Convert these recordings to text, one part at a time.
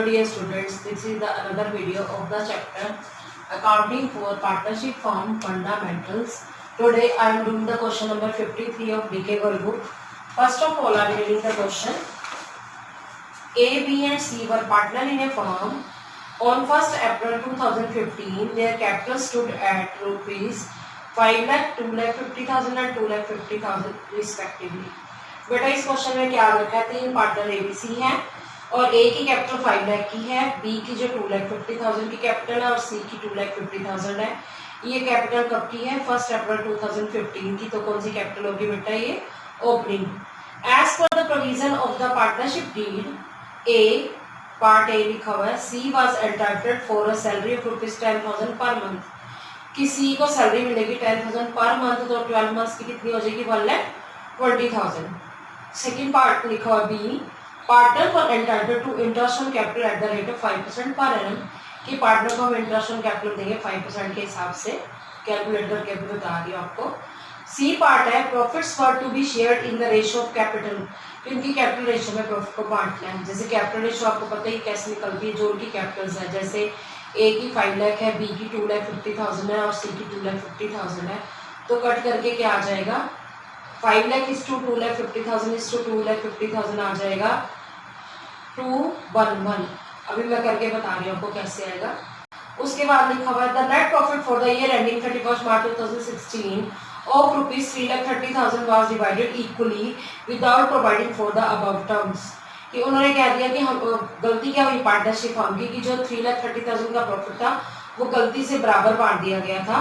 Hello dear students, this is the another video of the chapter Accounting for Partnership Firm Fundamentals. Today I am doing the question number 53 of DK World Book. First of all, I am reading the question. A, B and C were partner in a firm. On 1st April 2015, their capital stood at rupees 5 lakh, 2 lakh 50,000 and 2 lakh 50,000 respectively. बेटा इस question में क्या रखा है, तीन partner ABC हैं और ए की कैपिटल 5 लाख की है, बी की जो 2 लाख 50,000 की कैपिटल है और सी की 2 लाख 50,000 है। ये कैपिटल कब की है? 1 अप्रैल 2015 की। तो कौन सी कैपिटल होगी बेटा? ये opening. As per the provision of the partnership deed, A part A लिखा हुआ है, C was entitled for a salary of ₹10,000 per month. कि सी को सैलरी मिलेगी 10,000 पर मंथ, तो 12 मंथ्स की कितनी हो जाएगी? 1,20,000। सेकेंड पार्ट लिखा हुआ B, partner for entitled to interest on capital at the rate of 5% per annum. कि पार्टनर को हम इंटरेस्ट ऑन कैपिटल देंगे 5% के हिसाब से, कैलकुलेट करके भी बता रही हूँ आपको। सी पार्ट है, profits for to be shared in the ratio of capital. क्योंकि कैपिटल रेशियो में प्रॉफिट को बांटना है। जैसे कैपिटल रेशियो आपको पता ही कैसे निकलती है, जो उनकी कैपिटल्स है। जैसे ए की 5 लाख है, बी की 2 लाख 50,000 है और सी की 2 लाख 50,000 है। तो कट करके क्या आ जाएगा? 5 लाख इस टू 2 लाख 50,000 इस टू 2 लाख 50,000 आ जाएगा 211। अभी मैं करके बता रही हूँ आपको कैसे आएगा। उसके बाद लिखा हुआ है the net profit for the year ending 31 March 2016 of ₹3,30,000 was divided equally without providing for the above terms. कि उन्होंने कह दिया कि हम गलती क्या हुई पार्टनरशिप फर्म की, कि जो 3,30,000 का प्रॉफिट था वो गलती से बराबर बांट दिया गया था।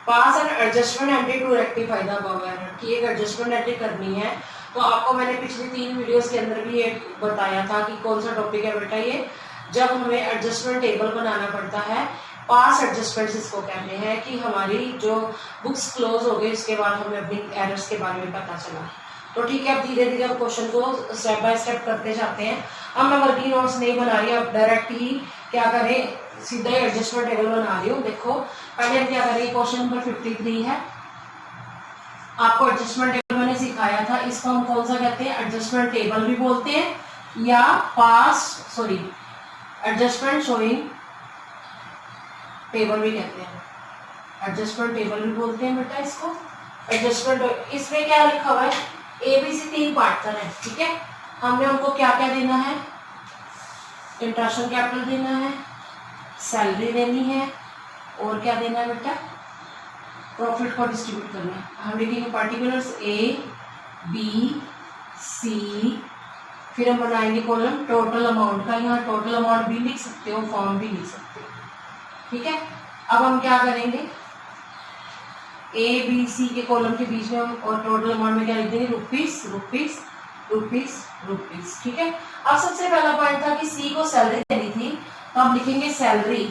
Pass and adjustment entry to rectify the above error. की एक एडजस्टमेंट एंट्री करनी है। तो आपको मैंने पिछली 3 वीडियोस के अंदर भी ये बताया था कि कौन सा टॉपिक है बेटा ये, जब हमें एडजस्टमेंट टेबल बनाना पड़ता है। पास एडजस्टमेंट्स इसको कहते हैं कि हमारी जो बुक्स क्लोज हो गई उसके बाद हमें अपनी एरर्स के बारे में पता चला। तो ठीक है, अब धीरे धीरे हम क्वेश्चन को स्टेप बाय स्टेप करते जाते हैं। अब मैं वर्किंग नोट्स नहीं बना रही, अब डायरेक्ट ही क्या करें, सीधा ही एडजस्टमेंट टेबल बना रही हूँ। देखो पहले हम क्या करें, क्वेश्चन नंबर 53 है। आपको एडजस्टमेंट टेबल मैंने सिखाया था, इसको हम कौन सा कहते हैं? एडजस्टमेंट टेबल भी बोलते हैं या एडजस्टमेंट शोइंग टेबल भी कहते हैं। एडजस्टमेंट टेबल भी बोलते हैं बेटा इसको। एडजस्टमेंट, इसमें क्या लिखा हुआ है? ABC 3 पार्टनर है, ठीक है। हमने उनको क्या क्या देना है? इंटरेस्ट ऑन कैपिटल देना है, सैलरी देनी है और क्या देना है बेटा? प्रॉफिट को डिस्ट्रीब्यूट करना है। हम लिखेंगे पार्टिकुलर्स A, B, C, फिर हम बनाएंगे कॉलम टोटल अमाउंट का। यहाँ टोटल अमाउंट भी लिख सकते हो, फॉर्म भी लिख सकते हो, ठीक है। अब हम क्या करेंगे, ABC के कॉलम के बीच में हम और टोटल अमाउंट में क्या लिख देंगे? रुपीस रुपीस रुपीस रुपीस, ठीक है। अब सबसे पहला पॉइंट था कि C को सैलरी देनी थी, तो हम लिखेंगे सैलरी।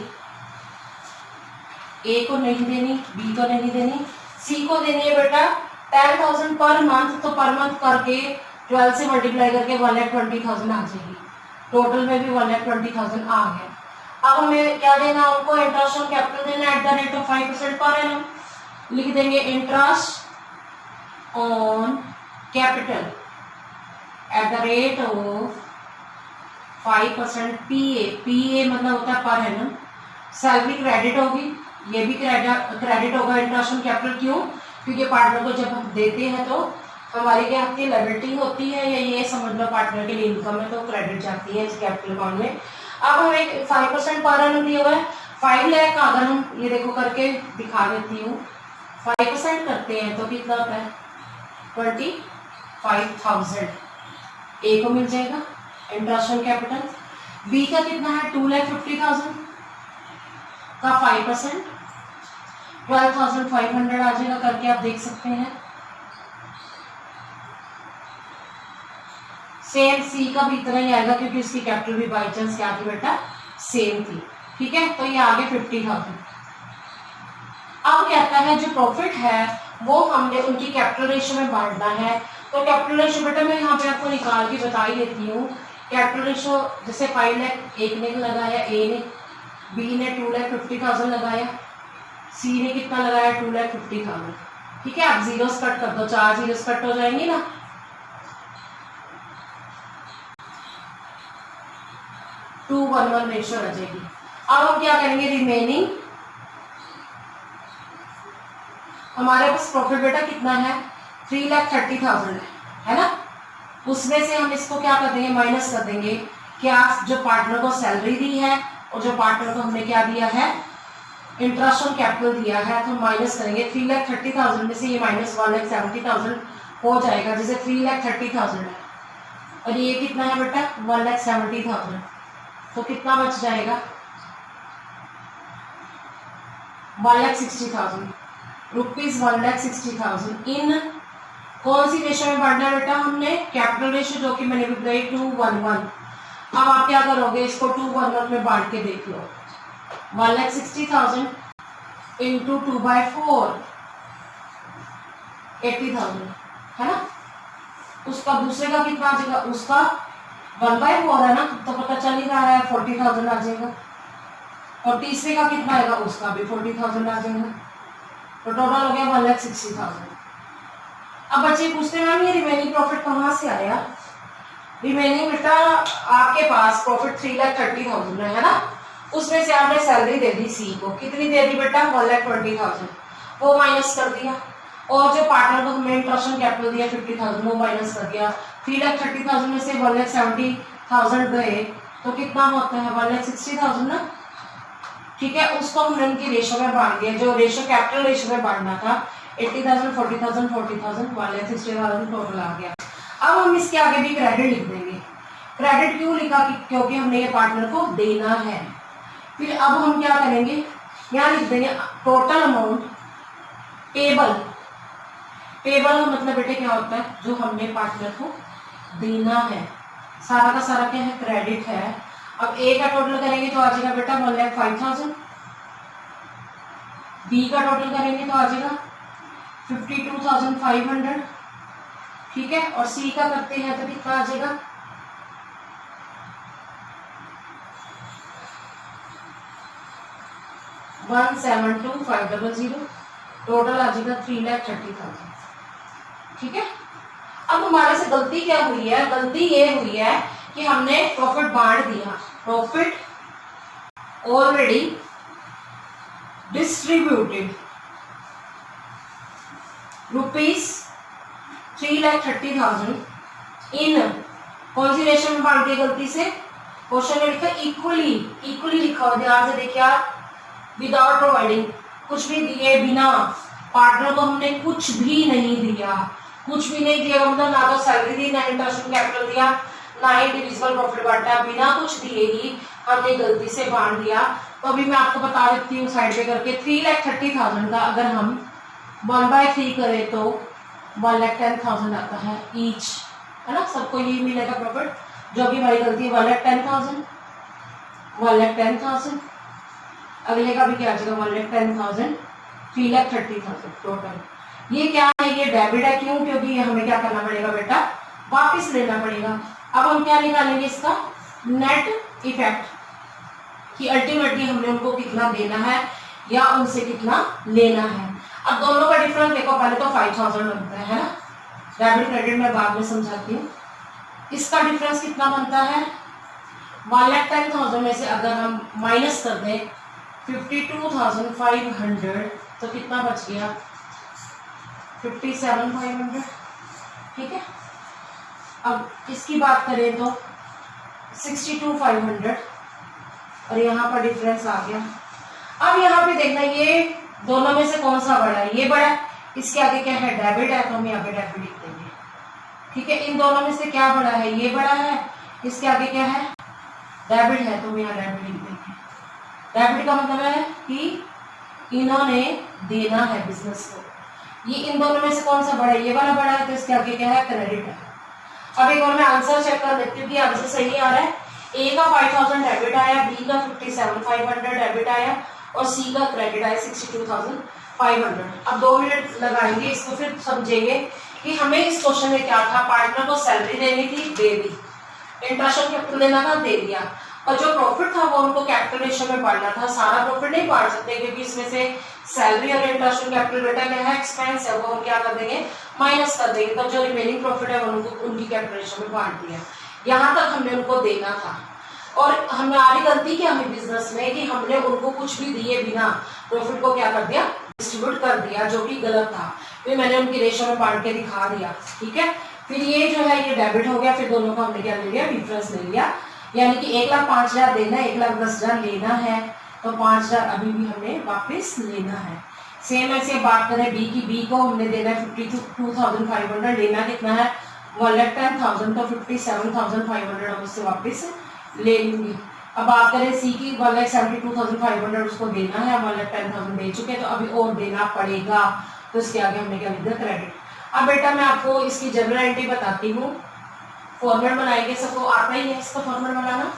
A को नहीं देनी, B को नहीं देनी, C को देनी है बेटा 10,000 पर मंथ। तो पर मंथ करके 12 से मल्टीप्लाई करके 1,20,000 आ जाएगी। टोटल में भी 1,20,000 आ गया। अब हमें क्या देना? उनको इंटरेस्ट ऑन कैपिटल देना eight the rate of 5% per annum. लिख देंगे interest on capital at the rate of 5% PA मतलब होता है पर एनम। सैलरी क्रेडिट होगी, ये भी क्रेडिट होगा इंटरेस्ट ऑन कैपिटल। क्यों? क्योंकि पार्टनर को जब हम देते हैं तो हमारी क्या आपकी लायबिलिटी होती है, या ये समझ लो पार्टनर के लिए इनकम है, तो क्रेडिट जाती है इस कैपिटल अकाउंट में। अब हमें 5% पर एनम दिया हुआ है। 5 लाख का अगर हम ये देखो करके दिखा देती हूँ, 5% करते हैं तो कितना होता है? 25,000 ए को मिल जाएगा इंटरेस्ट ऑन कैपिटल। बी का कितना है? 2,50,000 का 5% 12,500 आ जाएगा। करके आप देख सकते हैं। सेम सी का भी इतना ही आएगा क्योंकि उसकी कैपिटल भी बाई चांस क्या थी बेटा? सेम थी, ठीक है। तो ये आगे 50,000। अब कहता है जो प्रॉफिट है वो हमने उनकी कैपिटल रेशियो में बांटना है। तो कैपिटल रेशियो बेटा मैं यहाँ पे आपको निकाल के बता ही देती हूँ। कैपिटल रेशियो जैसे 5 लाख एक ने लगाया, ए ने, बी ने 2,50,000 लगाया, सी ने कितना लगाया? 2,50,000, ठीक है। आप जीरोस कट कर दो, 4 जीरोस कट हो जाएंगे ना। 2:1 रेशियो आ जाएगी। अब हम क्या करेंगे, रिमेनिंग हमारे पास प्रॉफिट बेटा कितना है, 3,30,000 है ना। उसमें से हम इसको क्या कर देंगे, माइनस कर देंगे। क्या, जो पार्टनर को सैलरी दी है और जो पार्टनर को हमने क्या दिया है, इंटरेस्ट ऑन कैपिटल दिया है, तो माइनस करेंगे। 3,30,000 में से ये माइनस 1,70,000 हो जाएगा, जैसे 3,30,000 है और ये कितना है बेटा 1,70,000, तो कितना बच जाएगा 1,60,000 रुपीज। 1,60,000 इन कौन सी रेशो में बांटना है बेटा, हमने कैपिटल रेशो, जो कि मैंने भी बताई 2:1। अब आप क्या करोगे, इसको 2:1 में बांट के देख लो। 1,60,000 इंटू 2/4 80,000 है ना। उसका दूसरे का कितना आ जाएगा, उसका 1/4 है ना, तो पता चल ही रहा है 40,000 आ जाएगा। और तीसरे का कितना आएगा, उसका भी 40,000 आ जाएगा, तो टोटल हो गया 1,60,000। अब बच्चे पूछते हैं मैम ये रिमेनिंग प्रॉफिट कहाँ से आया। रिमेनिंग बेटा आपके पास प्रॉफिट 3,30,000 है ना, उसमें से आपने सैलरी दे दी सी को, कितनी दे दी बेटा 1,20,000, वो माइनस कर दिया। और जो पार्टनर को हमने इंटरेस्ट ऑन कैपिटल दिया 50,000, वो माइनस कर दिया। 3,30,000 में से 1,70,000 गए तो कितना होता है 1,60,000 ना, ठीक है। उसको हमने उनकी रेशो में बांट दिया, जो रेशो कैपिटल रेशो में बांटना था 80,000 40,000 40,000 1,60,000 टोटल आ गया। अब हम इसके आगे भी क्रेडिट लिख देंगे। क्रेडिट क्यों लिखा, क्योंकि हमने ये पार्टनर को देना है। फिर अब हम क्या करेंगे, यहाँ लिख देंगे टोटल अमाउंट पेबल। पेबल का मतलब बेटे क्या होता है, जो हमने पार्टनर को देना है। सारा का सारा क्या है, क्रेडिट है। अब ए का टोटल करेंगे तो आ जाएगा बेटा 1,05,000, बी का टोटल करेंगे तो आ जाएगा 52,500, ठीक है। और सी का करते हैं तो कितना आ जाएगा 1,72,500, टोटल आ जाएगा 3,30,000, ठीक है। अब हमारे से गलती क्या हुई है, गलती ये हुई है कि हमने प्रॉफिट बांट दिया। प्रॉफिट ऑलरेडी डिस्ट्रीब्यूटेड ₹3,30,000 इन कौन सी रेशो में बांट दिया गलती से, क्वेश्चन में लिखा इक्वली, इक्वली लिखा हो, ध्यान से देखिए आप, विदाउट प्रोवाइडिंग, कुछ भी दिए बिना। पार्टनर को हमने कुछ भी नहीं दिया, कुछ भी नहीं दिया मतलब ना तो सैलरी दी, ना इंटरेस्ट ऑन कैपिटल दिया, ना ही डिविजिबल प्रॉफिट बांटा, बिना कुछ दिए ही हमने गलती से बांट दिया। तो अभी मैं आपको बता देती हूँ साइड पे करके, 3,30,000 का अगर हम 1/3 करें तो 1,10,000 आता है ईच, है ना। सबको यही मिलेगा प्रॉफिट, जो भी हमारी गलती है 1,10,000, 1,10,000। अगले का भी क्या आ जाएगा 1,10,000, 3,30,000 टोटल। ये क्या है, ये डेबिट है, क्यों, क्योंकि ये हमें क्या करना पड़ेगा बेटा, वापस लेना पड़ेगा। अब हम क्या निकालेंगे, इसका नेट इफेक्ट, कि अल्टीमेटली हमने उनको कितना देना है या उनसे कितना लेना है। अब दोनों का डिफरेंस देखो, पहले तो 5,000 बनता है ना, डेबिट क्रेडिट में बाद में समझाती हूँ। इसका डिफरेंस कितना बनता है 1,10,000 में से अगर हम माइनस कर दें 52,500 तो कितना बच गया 57,500, ठीक है। अब इसकी बात करें तो 62,500 और यहाँ पर डिफरेंस आ गया। अब यहाँ पे देखना ये दोनों में से कौन सा बड़ा है, ये बड़ा है, इसके आगे क्या है डेबिट है, तो हम यहाँ पे डेबिट लिख देंगे, ठीक है। इन दोनों में से क्या बड़ा है, ये बड़ा है, इसके आगे क्या है डेबिट है, तो हम यहाँ डेबिट लिख देंगे। डेबिट का मतलब है कि इन्होंने देना है बिजनेस को। ये इन दोनों में से कौन सा बड़ा है, ये वाला बड़ा है, तो इसके आगे क्या है क्रेडिट है। अब एक बार मैं आंसर चेक कर लेती हूँ कि आंसर सही आ रहा है। ए का 5,000 डेबिट आया, बी का 57,500 डेबिट आया और सी का क्रेडिट आया 62,500। अब 2 मिनट लगाएंगे इसको, फिर समझेंगे कि हमें इस क्वेश्चन में क्या था। पार्टनर को सैलरी देनी थी, दे दी, इंटरेस्ट ऑन कैपिटल देना था, दे दिया, और जो प्रॉफिट था वो उनको कैपिटल रेशियो में बांटना था। सारा प्रॉफिट नहीं बांट सकते क्योंकि इसमें से सैलरी और इंटरेस्ट ऑन कैपिटल बेटा क्या है एक्सपेंस है, वो हम क्या कर देंगे माइनस कर देंगे। तो जो रिमेनिंग प्रॉफिट है वो उनको उनकी कैपिटल रेशियो में बांट दिया। यहाँ तक हमने उनको देना था। और हमारी गलती क्या है बिजनेस में कि हमने उनको कुछ भी दिए बिना प्रॉफिट को क्या कर दिया, डिस्ट्रीब्यूट कर दिया, जो कि गलत था। फिर मैंने उनकी रेशो में बांट के दिखा दिया, ठीक है। फिर ये जो है ये डेबिट हो गया, फिर दोनों का हमने क्या ले लिया, डिफरेंस ले लिया, यानी कि 1,05,000 देना है, 1,10,000 लेना है, तो 5,000 अभी भी हमने वापस लेना है। सेम ऐसे बात करें बी की, बी को हमने देना है 52,500, लेना कितना है 1,10,000, तो 57,500 हम उससे वापस ले लूंगी। अब बात करें सी की, 1,72,500 उसको देना है, 1,10,000 दे चुके हैं, तो अभी और देना पड़ेगा, तो इसके आगे हमने क्या लिख दिया, क्रेडिट। अब बेटा मैं आपको इसकी जनरल एंट्री बताती हूँ, फॉर्मेट बनाएंगे, सबको आता ही है इसका फॉर्मेट बनाना।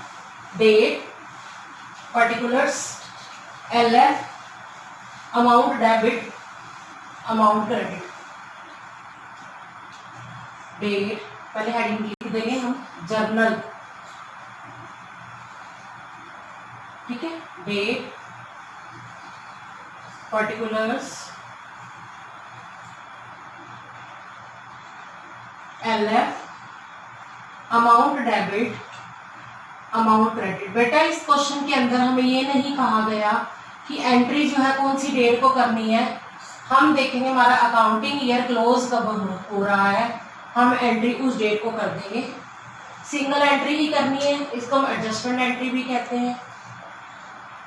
Date, particulars, LF, amount debit, amount credit. Date पहले हेडिंग लिख देंगे हम, जर्नल, ठीक है। Date, particulars, LF, amount debit, amount credit. बेटा इस क्वेश्चन के अंदर हमें ये नहीं कहा गया कि एंट्री जो है कौन सी डेट को करनी है। हम देखेंगे हमारा अकाउंटिंग ईयर क्लोज कब हो रहा है, हम एंट्री उस डेट को कर देंगे। सिंगल एंट्री ही करनी है, इसको हम एडजस्टमेंट एंट्री भी कहते हैं,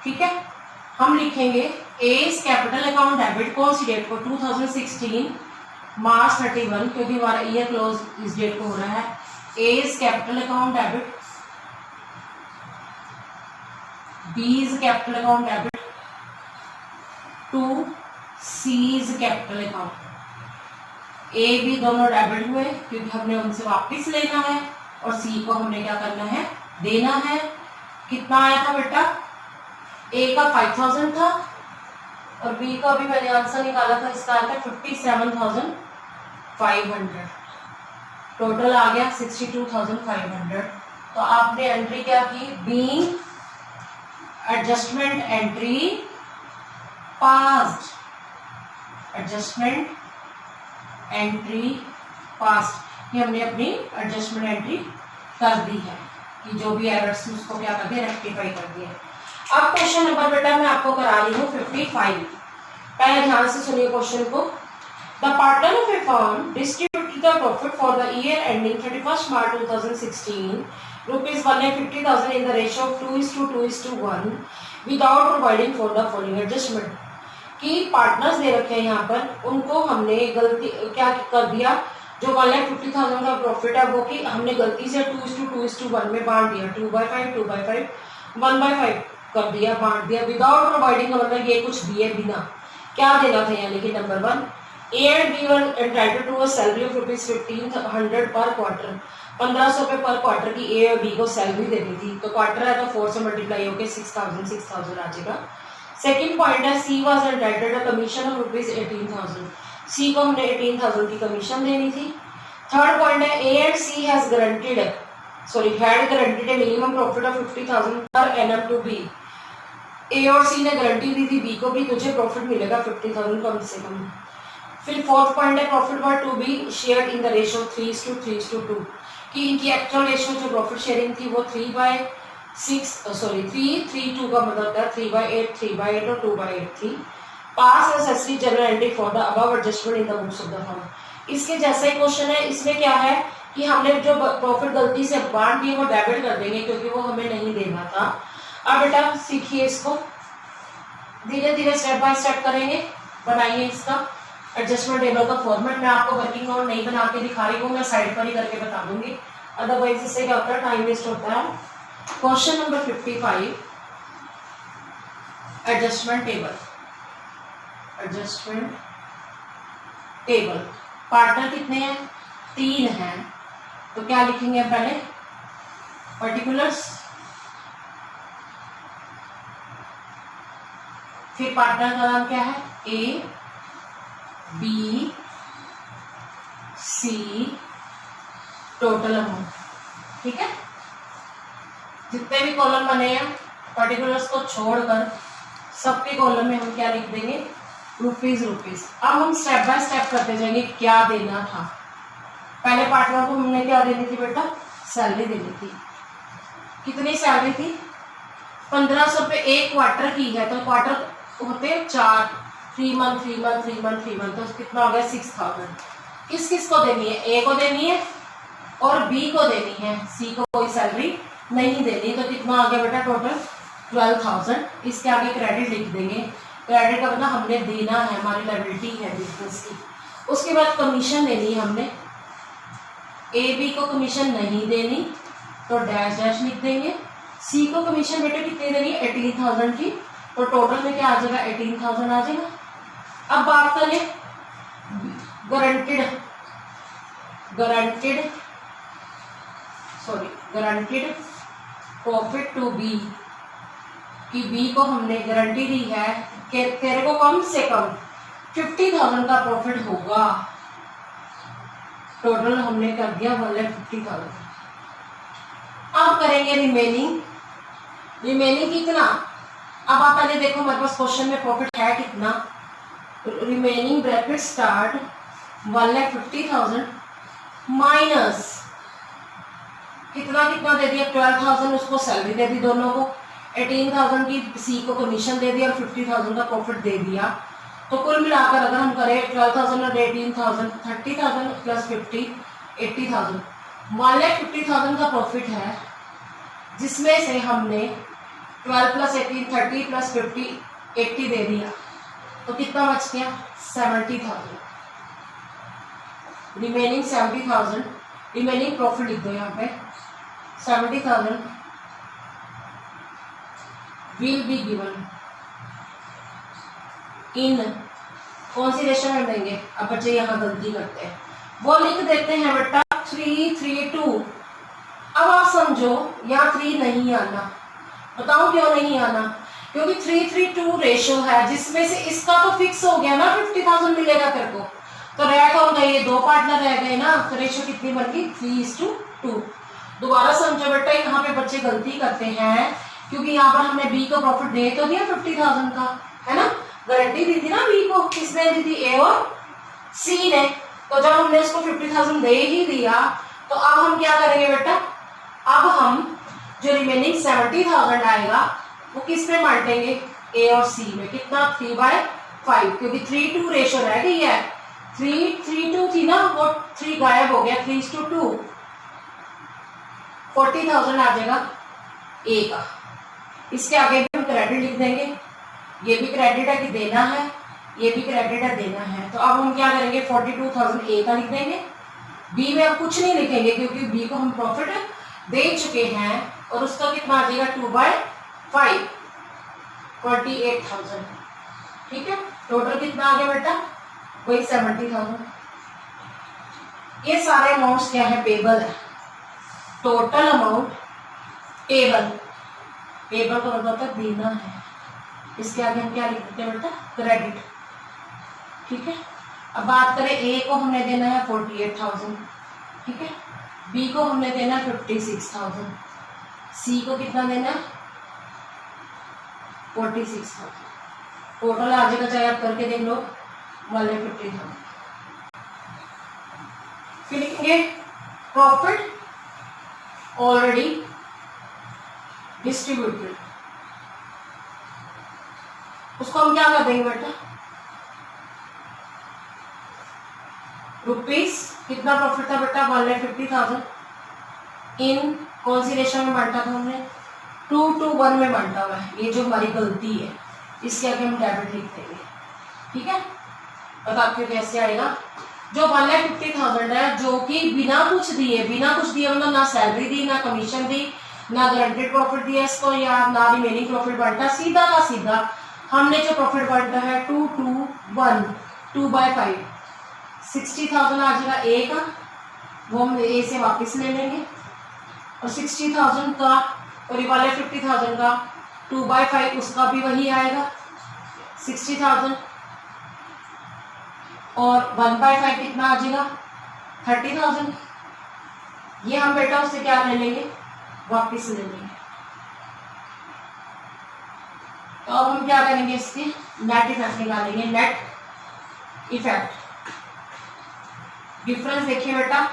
ठीक है। हम लिखेंगे एज कैपिटल अकाउंट डेबिट, कौन सी डेट को, 2016 मार्च 31, क्योंकि हमारा ईयर क्लोज इस डेट को हो रहा है। As capital account debit, B's capital account debit, to C's capital account. A B दोनों डेबिट हुए क्योंकि हमने उनसे वापस लेना है, और सी को हमने क्या करना है, देना है। कितना आया था बेटा, ए का 5,000 था, और बी का भी मैंने आंसर निकाला था, इसका आया था 57,500, टोटल आ गया 62,500। तो आपने एंट्री क्या की, B adjustment entry passed, adjustment entry passed, ये हमने अपनी एडजस्टमेंट एंट्री कर दी है कि जो भी एरर्स उसको क्या कर दिया, रेक्टिफाई कर दिया। अब क्वेश्चन नंबर बेटा मैं आपको करा रही हूँ 55। पहले ध्यान से सुनिए क्वेश्चन को। The partner of A firm distributed the profit for the year ending 31 March 2016 ₹1,50,000 in the ratio of 2:2:1 without providing for the following adjustment। कि पार्टनर्स दे रखे हैं यहाँ पर, उनको हमने गलती क्या कर दिया, जो 1,50,000 का प्रॉफिट है वो कि हमने गलती से 2:2:1 में बांट दिया, 2/5 2/5 1/5 कर दिया, बांट दिया, विदाउट प्रोवाइडिंग का मतलब ये कुछ दिए बिना। क्या देना था, यानी कि number 1, A and B were entitled to a salary of ₹1,500 per quarter, 1,500 रुपये पर क्वार्टर की ए और बी को सैलरी देनी थी। तो क्वार्टर है तो 4 से मल्टीप्लाई होकर 6,000 आ जाएगा। सेकंड पॉइंट है C was entitled a commission of ₹18,000, सी को हमने 18,000 की कमीशन देनी थी। थर्ड पॉइंट है A and she had guaranteed A minimum profit of 50,000 per annum to be. ए और सी ने गारंटी दी थी बी को भी तुझे प्रॉफिट मिलेगा 50,000 कम से कम। फिर फोर्थ पॉइंट है profit were to be share in the ratio 3:2 कि इनकी एक्चुअल रेशियो जो प्रॉफिट शेयरिंग थी वो 3/2 का मतलब था 3/8 और 2/8 थी। पास necessary general entry for the above adjustment in the books of the firm. इसके जैसा ही क्वेश्चन है, इसमें क्या है कि हमने जो प्रॉफिट गलती से बांट दिए वो डेबिट कर देंगे क्योंकि वो हमें नहीं देना था। अब बेटा सीखिए इसको, धीरे धीरे स्टेप बाय स्टेप करेंगे, बनाइए इसका एडजस्टमेंट टेबल का फॉर्मेट। मैं आपको वर्किंग नोट नहीं बना के दिखा रही हूँ, मैं साइड पर ही करके बता दूंगी, अदरवाइज इससे क्या होता है, टाइम वेस्ट होता है। Question number 55, adjustment table. Partner कितने हैं, 3 हैं, तो क्या लिखेंगे पहले, पर्टिकुलर्स, फिर पार्टनर का नाम क्या है, A B C, total amount, ठीक है। जितने भी कॉलम बने हैं पर्टिकुलर्स को छोड़कर सबके कॉलम में हम क्या लिख देंगे, रुपीज। अब हम स्टेप बाय स्टेप करते जाएंगे क्या देना था। पहले पार्टनर को हमने क्या देनी थी बेटा, सैलरी देनी थी, कितनी सैलरी थी? 1500 रुपये एक क्वार्टर की है, तो क्वार्टर होते हैं 4, 3 मंथ 3 मंथ 3 मंथ 3 मंथ, तो कितना हो गया 6000। किस किस को देनी है? ए को देनी है और बी को देनी है, सी को कोई सैलरी नहीं देनी। तो कितना आ गया बेटा टोटल? 12000। इसके आगे क्रेडिट लिख देंगे। क्रेडिट का मतलब हमने देना है, हमारी लायबिलिटी है बिजनेस की। उसके बाद कमीशन देनी है हमने, ए बी को कमीशन नहीं देनी तो डैश डैश लिख देंगे। सी को कमीशन बेटे कितनी देनी है? 18000 की, तो टोटल में क्या आ जाएगा? 18000 आ जाएगा। अब बात करें गारंटेड प्रॉफिट टू बी, कि बी को हमने गारंटी दी है कि तेरे को कम से कम 50,000 का प्रॉफिट होगा। टोटल हमने कर दिया 1,50,000। अब करेंगे रिमेनिंग कितना? अब आप पहले देखो हमारे पास क्वेश्चन में प्रॉफिट है कितना। रिमेनिंग ब्रैकेट स्टार्ट 1,50,000 माइनस कितना दे दिया? 12,000 उसको सैलरी दे दी दोनों को, 18,000 की सी को कमीशन दे दिया और 50,000 का प्रॉफिट दे दिया। तो कुल मिलाकर अगर हम करें 12,000 और 18,000, 30,000 प्लस 50, 80,000, 1,50,000 का प्रॉफिट है, जिसमें से हमने 12 प्लस 18, 30 प्लस 50, 80 दे दिया। तो कितना बच गया? 70,000। रिमेनिंग 70,000, रिमेनिंग प्रॉफिट लिख दो यहाँ पे। 70,000 विल बी गिवन इन, कौन सी रेशो में देंगे? अब बच्चे यहाँ गलती करते हैं, वो लिख देते हैं बेटा 3:3:2। अब आप समझो यहाँ 3 नहीं आना, बताओ क्यों नहीं आना? क्योंकि 3:3:2 रेशो है, जिसमें से इसका तो फिक्स हो गया ना 50,000 मिलेगा तेरे को, तो रह कौन गए? ये 2 पार्टनर रह गए ना, तो रेशो कितनी बन गई? 3:2। दोबारा समझो बेटा, यहाँ पे बच्चे गलती करते हैं क्योंकि यहाँ पर हमने बी को प्रॉफिट दे तो दिया 50,000 का, है ना, गारंटी दी थी ना बी को, किसने दी थी? ए और सी ने। तो जब हमने उसको 50,000 दे ही दिया, तो अब हम क्या करेंगे बेटा? अब हम जो रिमेनिंग 70,000 आएगा वो किस में बांटेंगे? ए और सी में। कितना? 3/5, क्योंकि 3:2 रेशो रह गई है। 3:2 थी ना, वो 3 गायब हो गया, 3:2। 40,000 आ जाएगा ए का। इसके आगे भी हम क्रेडिट लिख देंगे, ये भी क्रेडिट है कि देना है, ये भी क्रेडिट है देना है। तो अब हम क्या करेंगे? 42,000 ए का लिख देंगे। बी में अब कुछ नहीं लिखेंगे क्योंकि बी को हम प्रॉफिट दे चुके हैं, और उसका कितना आ जाएगा? 2/5, 48,000। ठीक है, टोटल कितना आ गया बेटा? वही 70,000। ये सारे अमाउंट्स क्या है? पेबल है। टोटल अमाउंट पेबल को मतलब तक देना है। इसके आगे हम क्या लिख देते हैं बेटा? क्रेडिट। ठीक है, अब बात करें ए को हमने देना है 48,000, ठीक है, बी को हमने देना है 56,000, सी को कितना देना है? 46,000। टोटल आ जाएगा, चाहे आप करके देख लो, 1,50,000। फिर लिखेंगे प्रॉफिट ऑलरेडी डिस्ट्रीब्यूटेड। उसको हम क्या कर देंगे बेटा? रुपीस, कितना प्रॉफिट था बेटा? 1,50,000। इन कौन सी रेशो में बांटा था हमने? 2:1 में बांटा हुआ है। ये जो हमारी गलती है, इसके आगे हम डेबिट लिख देंगे। ठीक है, बताओ कैसे आएगा? जो 1,50,000 है, जो कि बिना कुछ दिए मतलब ना सैलरी दी, ना कमीशन दी, ना गारंटेड प्रॉफिट दिया इसको, या ना रिमेनिंग प्रॉफिट बांटा, सीधा का सीधा हमने जो प्रॉफिट बांटा है 2:1, 2/5, 60,000 आ जाएगा ए का, वो हम ए से वापस ले लेंगे, और 60,000 का और ये वाले 50,000 का 2/5 उसका भी वही आएगा 60,000, और 1/5 कितना आ जाएगा? 30,000। ये हम बेटा उससे क्या ले लेंगे? वापस ले लेंगे। तो अब हम क्या करेंगे? इसके नेट इफेक्ट निकालेंगे। नेट इफेक्ट डिफरेंस देखिए बेटा,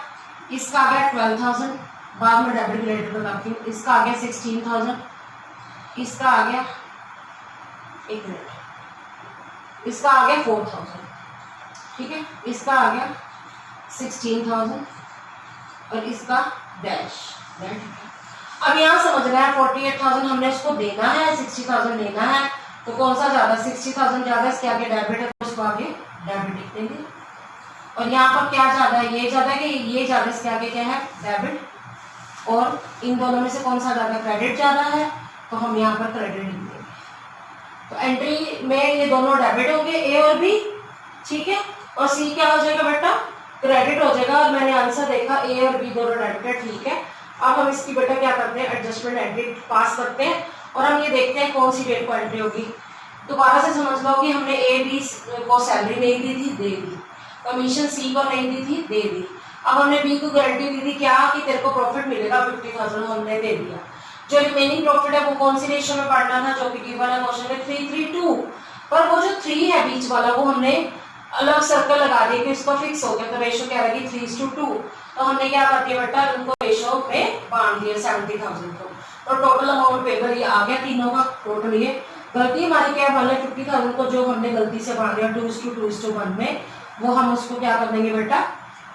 इसका आ गया 12,000, बाद में डेबिट क्रेडिट बताती हूँ। इसका आ गया 16,000, इसका आ गया, एक मिनट, इसका आ गया 4,000, ठीक है, इसका आ गया 16,000 और इसका डैश। अब यहाँ समझना है 48,000 हमने उसको देना है, 60,000 लेना है, तो कौन सा ज्यादा, 60,000 ज्यादा, इसके आगे डेबिट है तो उसको आगे डेबिट लिख देंगे। और यहाँ पर क्या ज्यादा है, ये ज्यादा है कि ये ज्यादा, इसके आगे क्या है डेबिट, और इन दोनों में से कौन सा ज्यादा, क्रेडिट ज्यादा है, तो हम यहाँ पर क्रेडिट लिख देंगे। तो एंट्री में ये दोनों डेबिट हो गए, ए और बी, ठीक है, और सी क्या हो जाएगा बेटा, क्रेडिट हो जाएगा। और मैंने आंसर देखा ए और बी दोनों डेबिट है, ठीक है। अब हम इसकी बेटा क्या करते हैं, एडजस्टमेंट एंट्री पास करते हैं और हम ये देखते हैं कौन सी डेट को एंट्री होगी। दोबारा से समझ लो कि हमने ए बी को सैलरी नहीं दी थी, दे दी, कमीशन सी को नहीं दी थी, दे दी। अब हमने बी को गारंटी दी थी क्या, कि तेरे को प्रॉफिट मिलेगा 50,000, हमने दे दिया। जो रिमेनिंग प्रॉफिट है वो कौन सी रेशियो में बांटना था, जो कि गिवन है क्वेश्चन में 3:3:2, पर वो जो 3 है बीच वाला वो हमने अलग सर्कल लगा दिया कि उसका फिक्स हो गया, तो रेशियो क्या रहेगी 3:2। तो हमने क्या कर दिया बेटा, उनको रेशियो में बांट दिया 70,000 को। तो टोटल अमाउंट पेपर ये आ गया तीनों का टोटल। ये गलती हमारी क्या है, 50,000 को जो हमने गलती से बांट दिया 2:2:1 में, वो हम उसको क्या कर देंगे बेटा,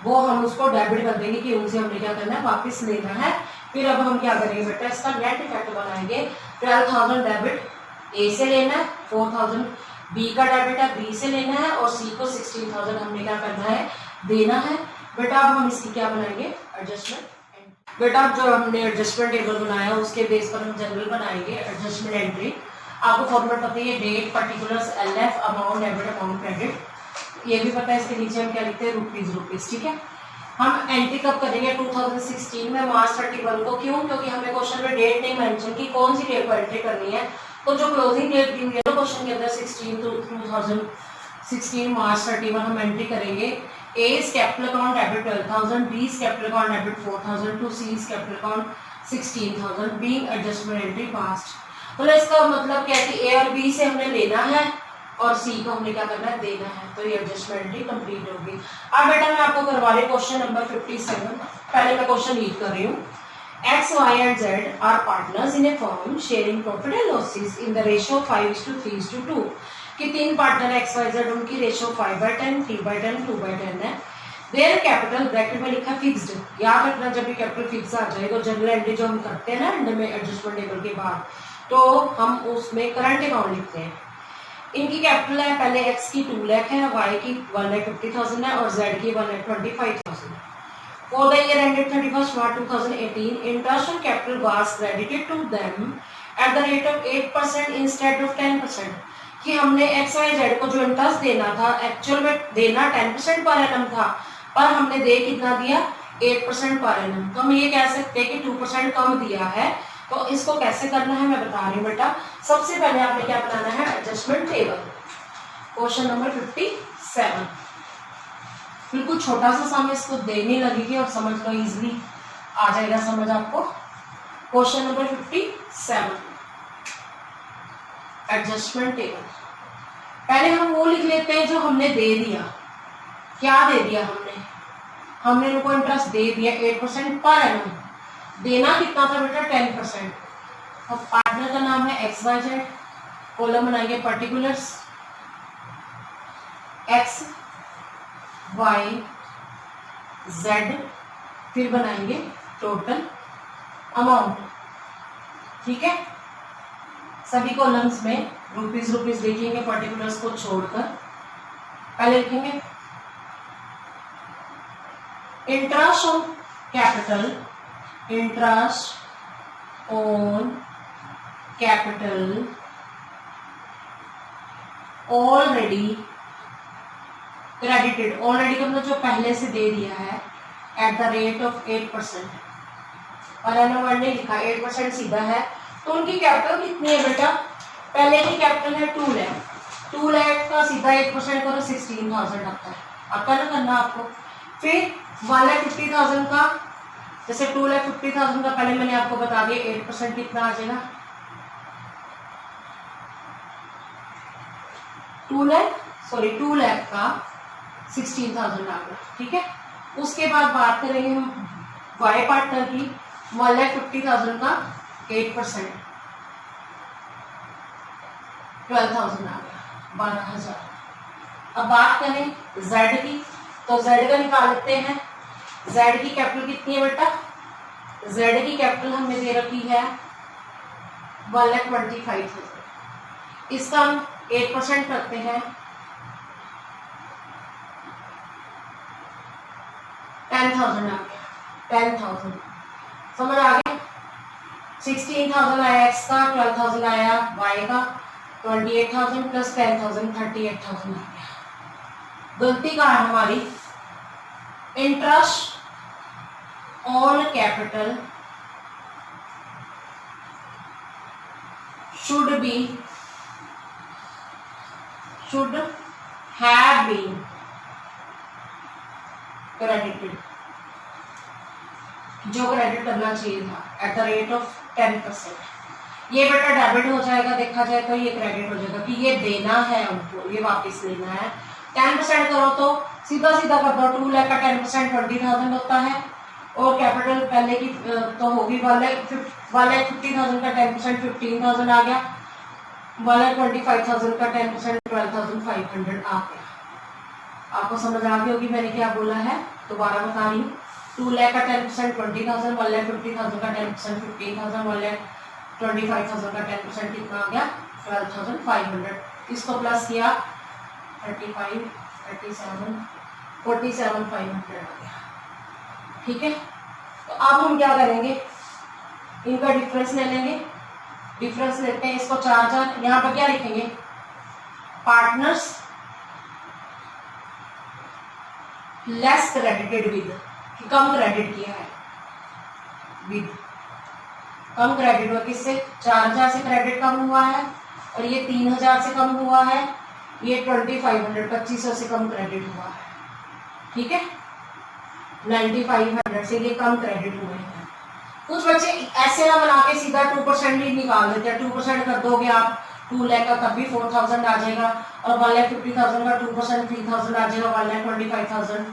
वो हम उसको डेबिट कर देंगे कि उनसे हमने क्या करना है, वापस लेना है। फिर अब हम क्या करेंगे बेटा, इसका नेट इफेक्ट बनाएंगे। 12,000 डेबिट ए से लेना है, 4,000 बी का डेबिट है, बी से लेना है, और सी को 16,000 हमने क्या करना है, देना है। बेटा अब हम इसकी क्या बनाएंगे, एडजस्टमेंट। बेटा अब जो हमने एडजस्टमेंट टेबल बनाया उसके बेस पर हम जनरल बनाएंगे एडजस्टमेंट एंट्री। आपको फॉर्मूला पता है, date, particulars, LF, amount, debit, amount, credit, ये भी पता है। इसके नीचे हम क्या लिखते हैं, रुपीज, ठीक है। हम एंट्री कब करेंगे, 2016 में मार्च 31 को। क्यों, क्योंकि हमें क्वेश्चन में डेट नहीं मेंशन की, कौन सी डेट को एंट्री करनी है। तो जो क्लोजिंग डेट दी हुई है ना क्वेश्चन के अंदर 2016 मार्च 31 हम एंट्री करेंगे। A is capital account debit 12,000, B is capital account debit 4,000 to C is capital account 16,000 being adjustment entry passed. मतलब इसका मतलब क्या है कि ए और बी से हमने लेना है और सी को हमने क्या करना है, देना है। तो ये एडजस्टमेंट एंट्री कंप्लीट होगी। अब बेटा मैं आपको करवा रही हूँ क्वेश्चन नंबर 57। पहले मैं क्वेश्चन रीड कर रही हूँ। X, Y and Z are partners in a firm sharing profit and losses in the ratio 5:3:2 कि 3 पार्टनर X, Y, Z, उनकी रेशियो 5/10, 3/10, 2/10 है। Their capital ब्रैकेट में लिखा फिक्स्ड। याद रखना जब भी कैपिटल फिक्स आ जाए तो जनरल एंट्री जो हम करते हैं ना एंड में एडजस्टमेंट टेबल के बाद, तो हम उसमें करंट अकाउंट लिखते हैं। इनकी कैपिटल है, पहले X की 2 लाख है, Y की 1,50,000 है और Z की 1,25,000 है। For the year ended 31st March 2018, interest on capital was credited to them at the rate of 8% instead of 10%। कि हमने X, Y, Z को जो इंटरेस्ट देना था, एक्चुअल में देना 10% पर एनम था, पर हमने दे कितना दिया, 8% पर एनम। तो हम ये कह सकते हैं कि 2% कम दिया है। तो इसको कैसे करना है मैं बता रही हूँ बेटा। सबसे पहले आपने क्या बनाना है, एडजस्टमेंट टेबल। क्वेश्चन नंबर 57, बिल्कुल छोटा सा सम, इसको देने लगेगी और समझ लो इजीली आ जाएगा समझ आपको। Question number 57, adjustment table. पहले हम वो लिख लेते हैं जो हमने दे दिया। क्या दे दिया हमने उनको इंटरेस्ट दे दिया 8% पर एनम। देना कितना था बेटा, 10%। अब पार्टनर का नाम है एक्स वाई जेड। कॉलम बनाएंगे पर्टिकुलर्स एक्स वाई जेड, फिर बनाएंगे टोटल अमाउंट, ठीक है। सभी कॉलम्स में रुपीज लिखेंगे पर्टिकुलर्स को छोड़कर। पहले लिखेंगे interest on capital, interest on capital already credited. Already का मतलब जो पहले से दे दिया है, एट द रेट ऑफ 8%। और एनोवर्ड ने लिखा 8% सीधा है। तो उनकी कैपिटल कितनी है बेटा, पहले की कैपिटल है 2 लाख। 2 लाख का सीधा 8% करो 16,000 आता है, आता ना करना आपको। फिर 1,50,000 का, जैसे 2,50,000 का पहले मैंने आपको बता दिया 8% कितना आ जाएगा, 2 लाख का 16,000 आ गया, ठीक है। उसके बाद बात करेंगे हम वाई पार्टनर की। 1,50,000 का 8%, 12,000 आ गया, 12,000। अब बात करें Z की, तो Z का निकाल लेते हैं। Z की कैपिटल कितनी है बेटा? Z की कैपिटल हमें दे रखी है 1,25,000। इसका हम 8% करते हैं, 10,000 आ गया, 10,000। समझ आ गया? 16,000 आया X का, 12,000 आया Y का, 28,000 प्लस 10,000 38,000 आ गया। गलती कहाँ है हमारी? Interest on capital should have been credited, जो क्रेडिट करना चाहिए था एट द रेट ऑफ 10%। ये बेटा डेबिट हो जाएगा, देखा जाए तो ये क्रेडिट हो जाएगा कि ये देना है हमको, ये वापस लेना है। 10% करो तो सीधा सीधा कर दो, 2 लाख का 10% 20,000 होता है, और कैपिटल पहले की तो होगी 1,50,000 का 10% 15,000 आ गया, 1,25,000 का 10% 12,500 आ गया। आपको समझ आ गई होगी मैंने क्या बोला है, दोबारा बता रही हूँ। 2 लाख का 10% 20,000, 1,50,000 का 10% 15,000, 1,25,000 का 10% कितना आ गया? 12,500। इसको प्लस किया 35, 37, 47,500 आ गया। ठीक है, तो अब हम क्या करेंगे, इनका डिफरेंस ले लेंगे। डिफरेंस लेते हैं, इसको 4,000, यहाँ पर क्या लिखेंगे? Partners less credited with, come credit किया है, विद कम क्रेडिट हुआ किससे? 4,000 से क्रेडिट कम हुआ है, और ये 3,000 से कम हुआ है, ये 2,500 2500 से कम क्रेडिट हुआ है। ठीक है, 9,500 से ये कम क्रेडिट हुए हैं। कुछ बच्चे ऐसे ना बना के सीधा 2% ही निकाल देते हैं। 2% कर दोगे आप 2 लाख का, तब भी 4,000 आ जाएगा, और 1,50,000 का 2% 3,000 आ जाएगा, 1,25,000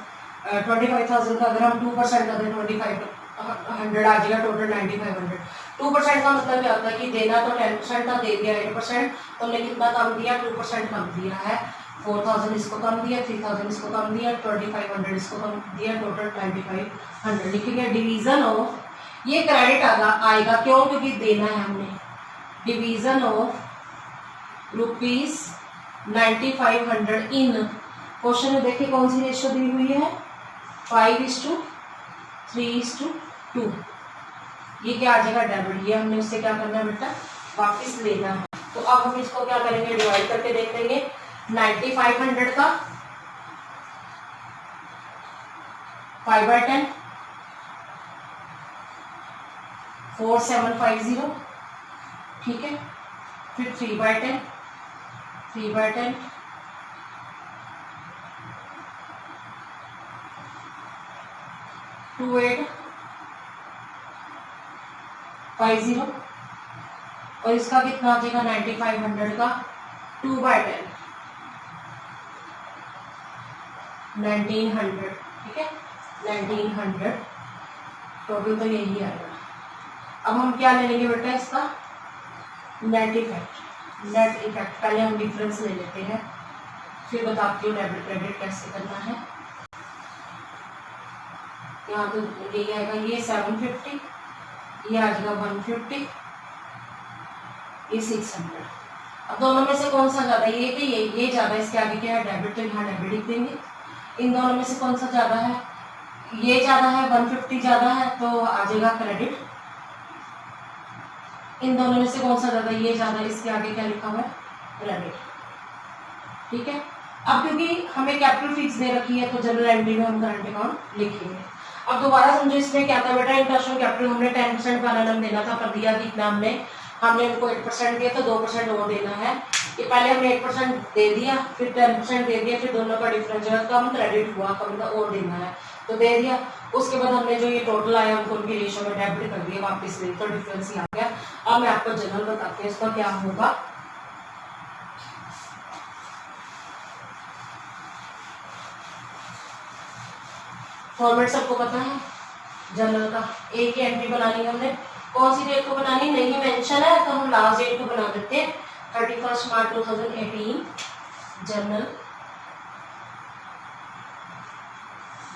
25,000 का अगर हम 2% कर दें 2,500 आ जाएगा, टोटल 9,500। 2% का मतलब क्या होता है कि देना तो 10% था, दे दिया 8%, तो हमने कितना कम दिया? 2% कम दिया है। 4,000 इसको कम दिया, 3,000 इसको कम दिया, 2,500 इसको कम दिया, टोटल 9,500 लिखेंगे। डिवीजन ऑफ, ये क्रेडिट आएगा क्यों? क्योंकि देना है हमने। डिवीजन ऑफ ₹9,500 इन, क्वेश्चन में देखिए कौन सी रेशियो दी हुई है? 5:3:2। ये क्या आ जाएगा? डेबिट। ये हमने उससे क्या करना है बेटा? वापस लेना है। तो अब हम इसको क्या करेंगे? डिवाइड करके देख लेंगे। 9,500 का 5/10, 4,750। ठीक है, फिर 3/10, 3/10, 2,850, और इसका कितना आ जाएगा? 9,500 का 2/10, 1,900। ठीक है, 1,900 टोटल तो यही आएगा। अब हम क्या ले लेंगे बेटा? इसका नेट इफेक्ट। नेट इफेक्ट पहले हम डिफरेंस ले लेते हैं, फिर बताती हूँ डेबिट क्रेडिट कैसे करना है। यहाँ तो ये आएगा, ये 750, ये आ जाएगा 150, ये 600। अब दोनों में से कौन सा ज्यादा? ये कि ये ज्यादा, इसके आगे क्या है? डेबिट, तो यहाँ डेबिट लिख देंगे। इन दोनों में से कौन सा ज्यादा है? ये ज्यादा है, 150 ज्यादा है, तो आ जाएगा क्रेडिट। इन दोनों में से कौन सा ज्यादा? ये ज्यादा, इसके आगे क्या लिखा हुआ है? क्रेडिट। ठीक है, अब क्योंकि हमें कैपिटल फिक्स दे रखी है, तो जनरल एंट्री में हम करंट अकाउंट लिखेंगे। अब दोबारा समझो, इसमें क्या था बेटा? इंटरेस्ट ऑन कैपिटल हमने 10% पर एनम देना था, पर दिया कितना हमने उनको 8% दिया, तो 2% और देना है। ये पहले हमने 8% दे दिया, फिर 10% दे दिया, फिर दोनों का डिफरेंस जो है कम क्रेडिट हुआ, कम का और देना है, तो दे दिया। उसके बाद हमने जो ये टोटल आया उनको उनकी रेशियो में डेबिट कर दिया, वापस ले, तो डिफरेंस ही आ गया। अब मैं आपको जनरल बताती हूँ इसका क्या होगा। फॉर्मेट सबको पता है, जनरल का एक ही एंट्री बनानी है हमने। कौन सी डेट को बनानी नहीं मेंशन है तो हम लास्ट डेट को बना देते हैं 31 March 2018। General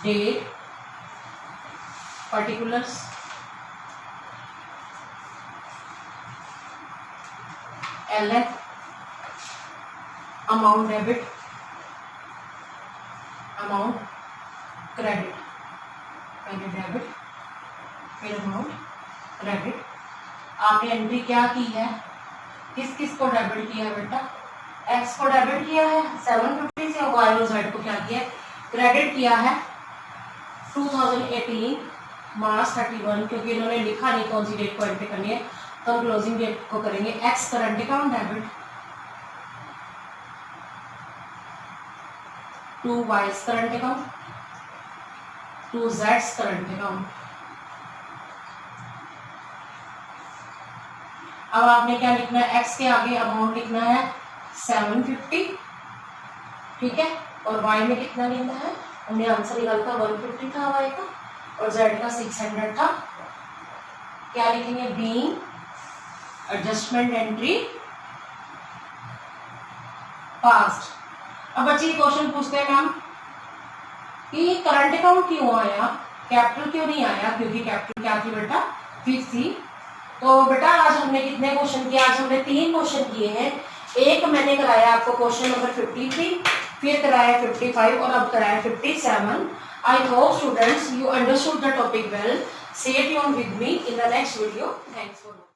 date particulars LF amount debit amount credit पहले डेबिट फिर अमाउंट क्रेडिट। आपने एंट्री क्या की है, किस किस को डेबिट किया है बेटा, एक्स को डेबिट किया है 750 से, वाई और जेड को क्या किया है क्रेडिट किया है 2018 मार्च 31, क्योंकि इन्होंने लिखा नहीं कौन सी डेट को एंट्री करनी है तो हम क्लोजिंग डेट को करेंगे X current account debit to Y's current account to जेड्स करंट अकाउंट। अब आपने क्या लिखना है, एक्स के आगे अमाउंट लिखना है 750, ठीक है, और वाई में कितना लिखना है, हमने आंसर निकाला था 150 था वाई का और जेड का 600 था। क्या लिखेंगे, बीइंग एडजस्टमेंट एंट्री पास्ट। अब बच्चे क्वेश्चन पूछते हैं मैम कि करंट अकाउंट क्यों आया, कैपिटल क्यों नहीं आया, क्योंकि कैपिटल क्या थी बेटा, फिक्स थी। तो बेटा आज हमने कितने क्वेश्चन किए, आज हमने 3 क्वेश्चन किए हैं। एक मैंने कराया आपको क्वेश्चन नंबर 53, फिर कराया 55 और अब कराया 57। I hope students you understood the topic well. Stay tuned with me in the next video. Thanks for watching.